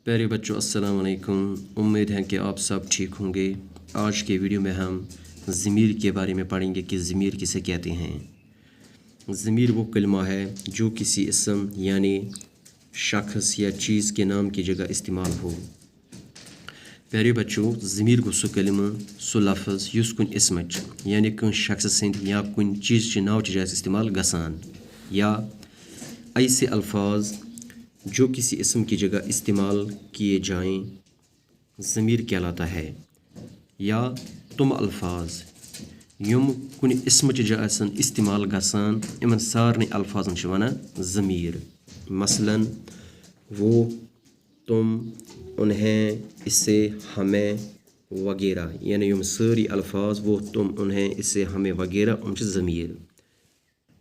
प्यारे बच्चों अस्सलाम वालेकुम। उम्मीद है कि आप सब ठीक होंगे। आज के वीडियो में हम ज़मीर के बारे में पढ़ेंगे कि ज़मीर किसे कहते हैं। ज़मीर वो कलमा है जो किसी इसम यानी शख्स या चीज़ के नाम की जगह इस्तेमाल हो। प्यारे बच्चों, ज़मीर गो सो कलमा सो लफ्ज़ युस कुन इसमच यानी कुन शख्स सिंध या कुन चीज़ च नाव च इस्तेमाल गसान, या ऐसे अल्फाज जो किसी इसम की जगह इस्तेमाल किए जाएं ज़मीर कहलाता है। या तुम अल्फाज युम कुन इसम च आसन इस्तेमाल गसान इमन सारने अल्फाजन च वनान ज़मीर। मसलन वो, तुम, उन्हें, इसे, हमें वगैरह, यानी युम सारी अल्फाज वो, तुम, उन्हें, इसे, हमें वगैरह उम ज़मीर।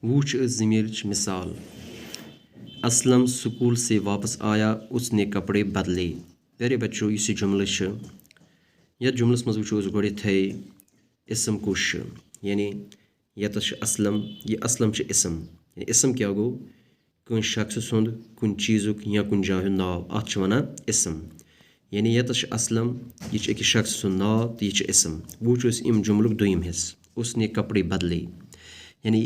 वो ज़मीर मिसाल असलम स्कूल से वापस आया, उसने कपड़े बदले। प्यारे बच्चों, इस जुमल या जुमलस मज वो गोथे इसम कुश यानी यत असलम, यह असलम इसम, इसम क्या गो कुन शख्स सुंद कुन चीज़ुक या कुन जाय नाव अत वनान इसम। यानी यत असलम यह अकिस शख्स सुंद नाव तो यह इसम। वो इम जुमलुक दुयम हिस्स उसने कपड़े बदले, यानी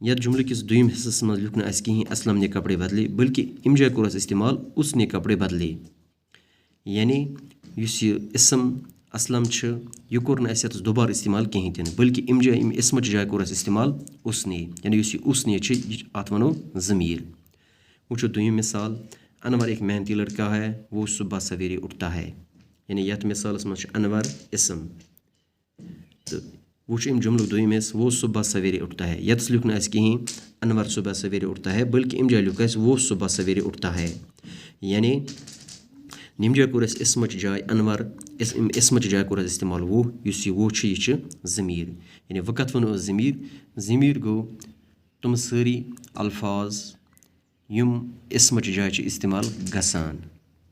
यह जुमल किस दुयम हिस्सस मज लिखना कहीं असलम ने कपड़े बदले, बल्कि इम जाय कोर इस्तेमाल उसने कपड़े बदले। यानी युस यह इसम असलम यह कोर नत दोबार इस्तेमाल कहीं तीन, बल्कि इम जाय इम इसम जाय कोर इस्तेमाल उसने, यानी युस यह उसने अत वनो ज़मीर। वो दुयम मिसाल अनवर एक मेहनती लड़का है, वो सुबह सवेरे उठता है। यानी यथ मिसालस मज अनवर इसम तो वो इम जुमलुक दुयम वो सुबह सवेरे उठता है। यत लिखना कहीं अनवर सुबह सवेरे उठता है, बल्कि इम जाय लिख वो सुबह सवेरे उठता है। यानी निम जाय कोर इसम जाय अनवर, इसम जाय कोर इस्तेमाल वो, युस वो यह ज़मीर। यानी वक़्त वनो ज़मीर, ज़मीर गो तुम सारी अल्फाज युम इसम जाय इस्तेमाल गसान।